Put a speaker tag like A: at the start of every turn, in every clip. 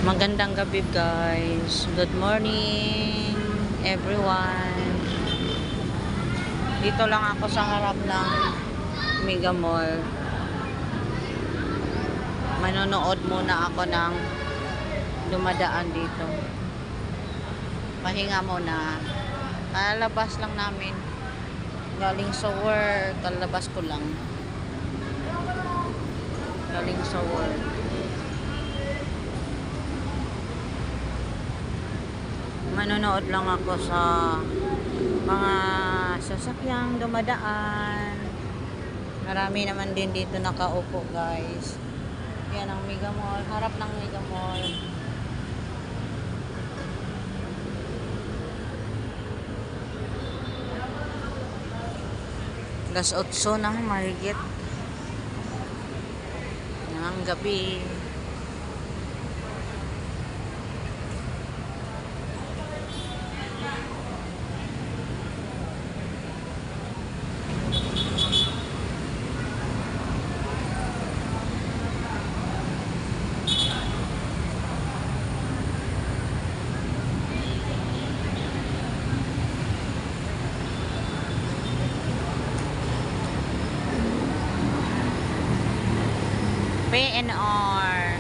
A: Magandang gabi guys. Good morning everyone. Dito lang ako sa harap ng Mega Mall. Manonood muna ako ng dumadaan dito. Pahinga muna. Kalabas lang namin. Galing sa work. Kalabas ko lang. Galing sa work. Manonood lang ako sa mga sasakyang dumadaan. Marami naman din dito nakaupo guys. Yan ang Mega Mall, harap ng Mega Mall. Alas 8 na mahigit ng gabi. PNR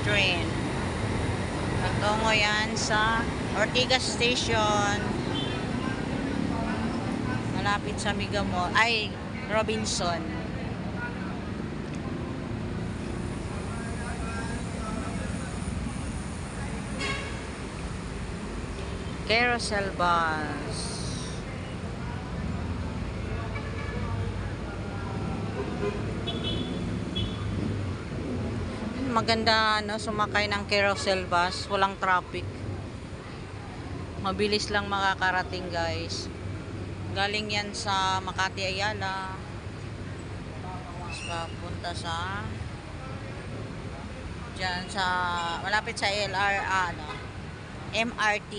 A: train. Nagtungo yan sa Ortigas Station. Malapit sa Mega Mall. Ay, Robinson. Carousel bus. Maganda no, sumakay ng carousel bus, walang traffic. Mabilis lang makakarating guys. Galing yan sa Makati Ayala. Tapos papunta sa diyan sa malapit sa MRT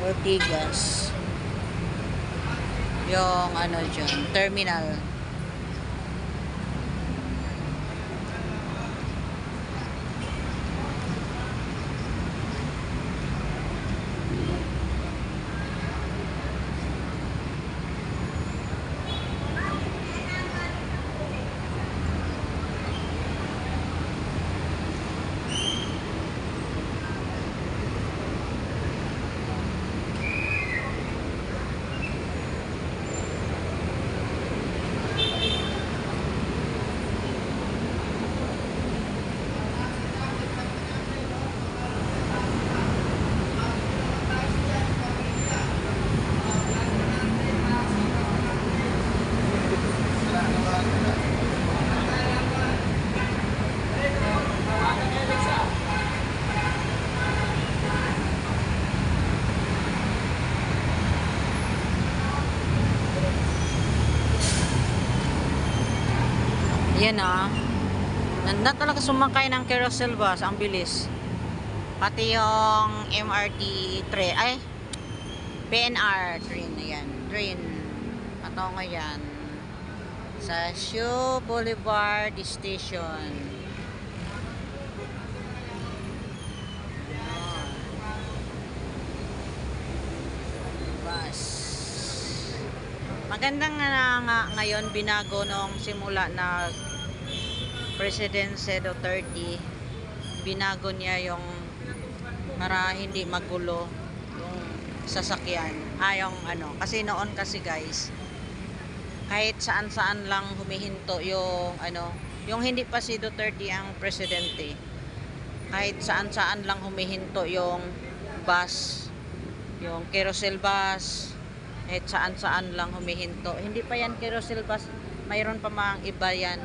A: Ortigas. Yung ano diyan, terminal. Yan nanda talaga sumakay ng carousel bus, ang bilis. Pati yung MRT train, ay PNR train, ayan, train. Patungo yan sa Shaw Boulevard Station. Bus. Magandang nga ngayon, binago nung simula na Presidente Duterte, binago niya yung para hindi magulo yung sasakyan. Yung ano, kasi noon kasi guys, kahit saan-saan lang humihinto yung ano, yung hindi pa si Duterte ang presidente, kahit saan-saan lang humihinto yung bus, yung carousel bus, kahit saan-saan lang humihinto. Hindi pa yan carousel bus, mayroon pa mga iba yan.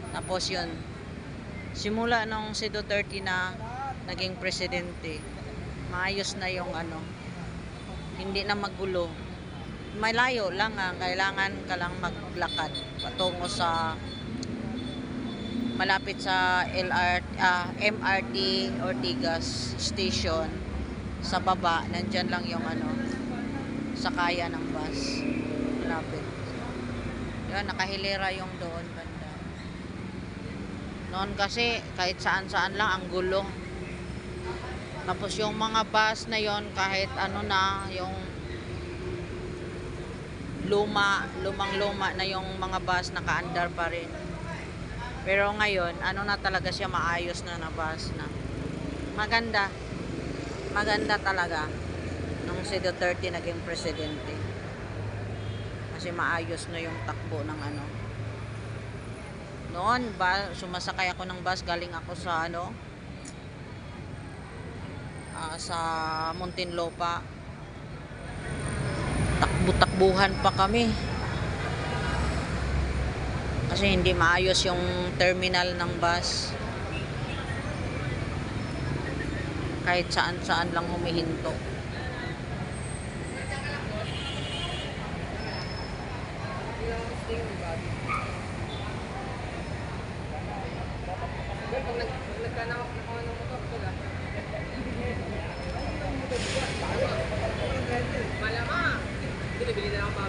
A: Tapos yun, simula nung si Duterte na naging presidente, maayos na yung ano, hindi na magulo. Malayo lang kailangan ka lang maglakad patungo sa malapit sa MRT Ortigas Station. Sa baba, nandyan lang yung ano, sakaya ng bus. Malapit. Yun, nakahilera yung doon banda. Noon kasi kahit saan-saan lang ang gulo. Tapos yung mga bus na yon kahit ano na, yung lumang-luma na yung mga bus, nakaandar pa rin. Pero ngayon, ano na talaga siya, maayos na na bus na. Maganda. Maganda talaga nung si Duterte naging presidente. Kasi maayos na yung takbo ng ano. Noon, sumasakay ako ng bus, galing ako sa ano, sa Muntinlupa. Takbo-takbuhan pa kami. Kasi hindi maayos yung terminal ng bus. Kahit saan-saan lang humihinto.
B: Malamang. Bili na ako pa.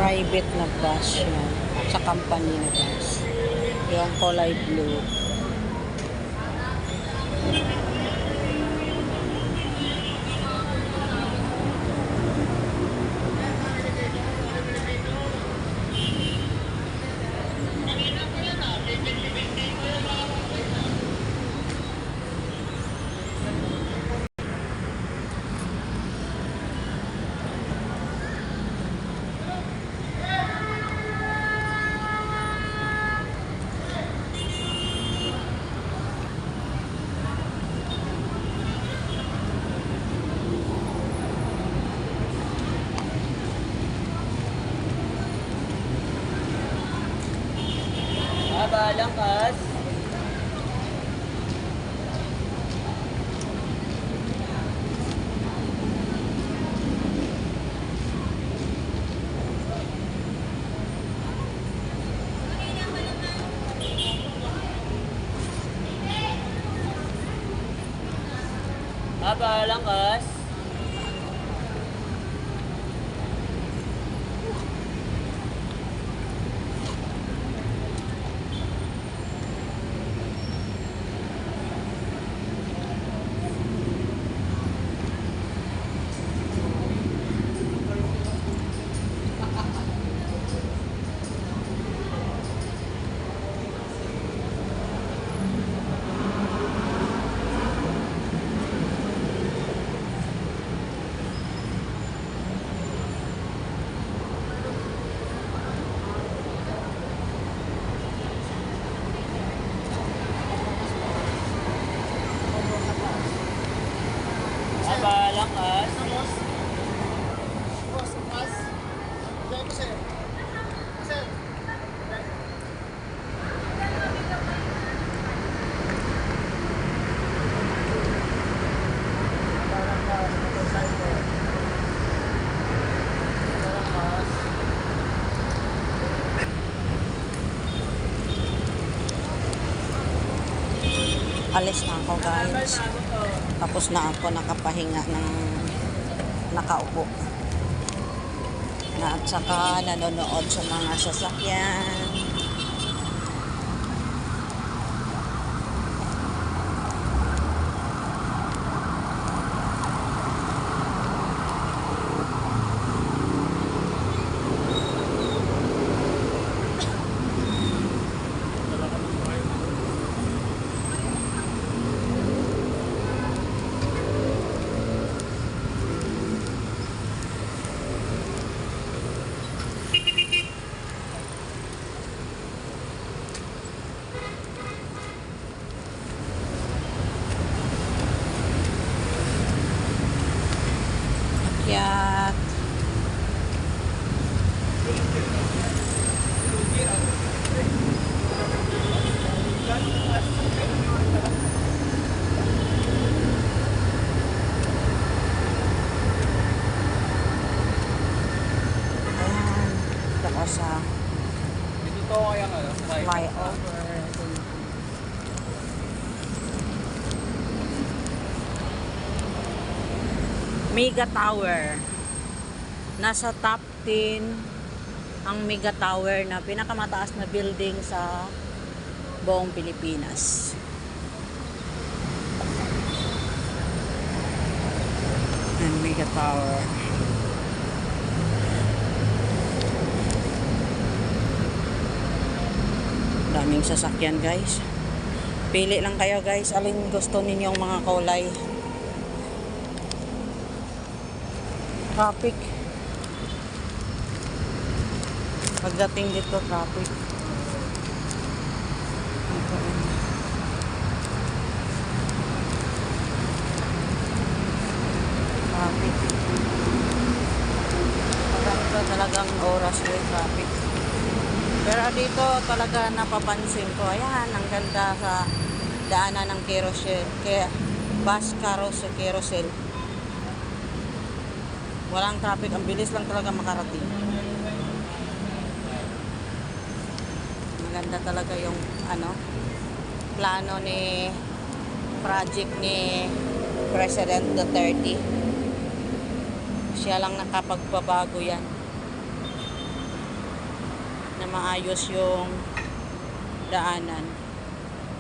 A: Private na bus yan. Sa company na bus. Yung kulay blue.
B: Balang kas. Balang kas. Balang kas.
A: Alis na ako guys. Tapos na ako nakapahinga ng nakaupo. At saka nanonood sa mga sasakyan. ka sa
B: Ito kaya ano?
A: flyover. Mega Tower. Nasa top 10 ang Mega Tower na pinakamataas na building sa buong Pilipinas. And Mega Tower. Daming sasakyan guys. Pili lang kayo guys, alin gusto ninyong mga kulay. Traffic. Pagdating dito, traffic. Traffic. Maganda talagang oras yung traffic. Pero dito talaga napapansin ko, ayan, ang ganda sa daanan ng carousel. Kaya bus carousel. Walang traffic, ang bilis lang talaga makarating. Maganda talaga yung plano ni project ni President Duterte. Siya lang nakapagbabago yan na maayos yung daanan.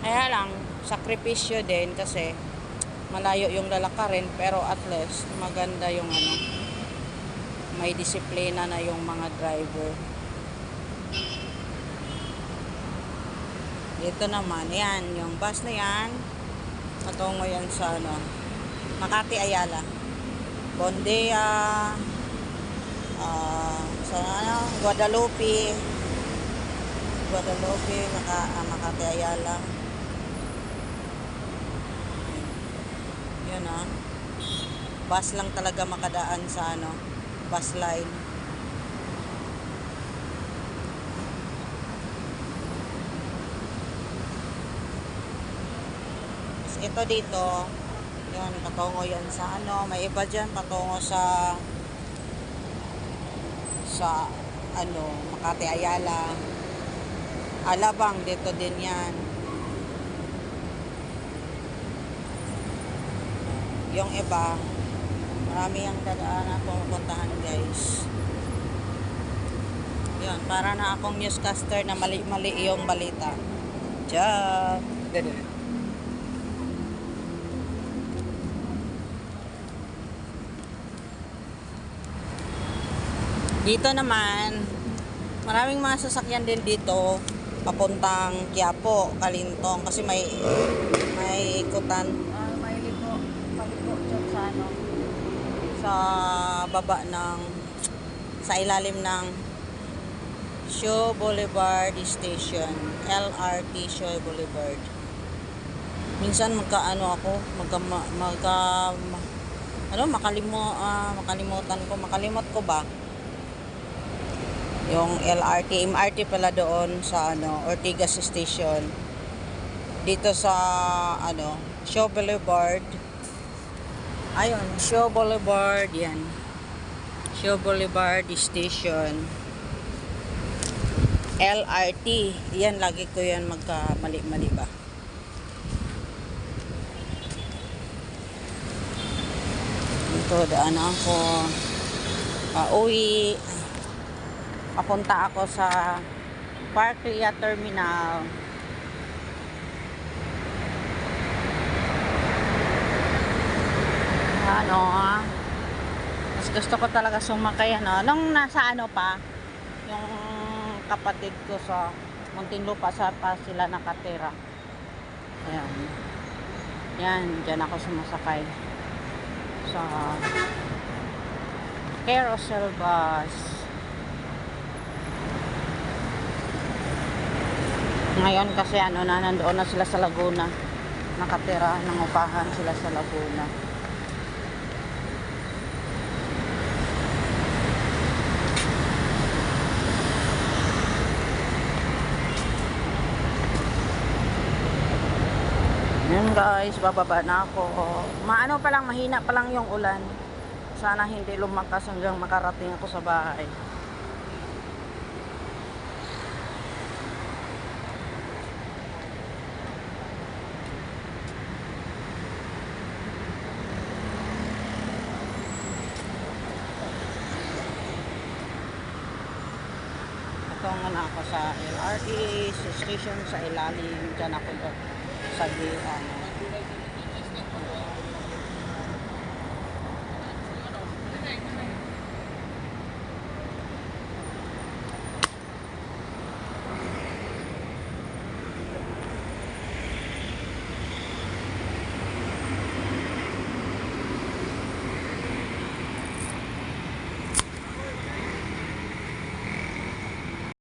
A: Kaya lang sakripisyo din kasi malayo yung lalakarin, pero at least maganda yung may disiplina na yung mga driver. Ito naman, yan, yung bus na yan, patungo yan sa Makati Ayala. Bondea, sa Guadalupe, Makati Ayala. Yan bus lang talaga makadaan sa bus line. Ito dito, yan, patungo yan sa may iba dyan patungo sa Makati Ayala. Alabang dito din yan. Yung iba, marami ang dadaanan pumupuntahan guys. Yan, para na akong newscaster na mali-mali yung balita. Diyan. Dito naman, maraming mga sasakyan din dito papuntang Quiapo, Kalintong kasi may ikutan, may paliko dyan sa baba sa ilalim ng Shaw Boulevard Station, LRT Shaw Boulevard. Minsan makalimot ko ba yung MRT pala doon sa Ortigas Station. Dito sa Shaw Boulevard. Ayun, Shaw Boulevard yan. Shaw Boulevard Station. LRT. Yan, lagi ko yan magkamali-mali ba. Ito, daan ako. Uwi. Papunta ako sa Parklia Terminal. Mas gusto ko talaga sumakay nung nasa pa yung kapatid ko sa Muntinlupa pa sila nakatira. Ayan. Yan, dyan ako sumasakay sa carousel bus. Ngayon kasi nandoon na sila sa Laguna. Nakatira, nangupahan sila sa Laguna. Yan guys, bababa na ako. Mahina pa lang yung ulan. Sana hindi lumakas hanggang makarating ako sa bahay. dito nga ako sa LRT station sa ilalim dyan ako sa ano,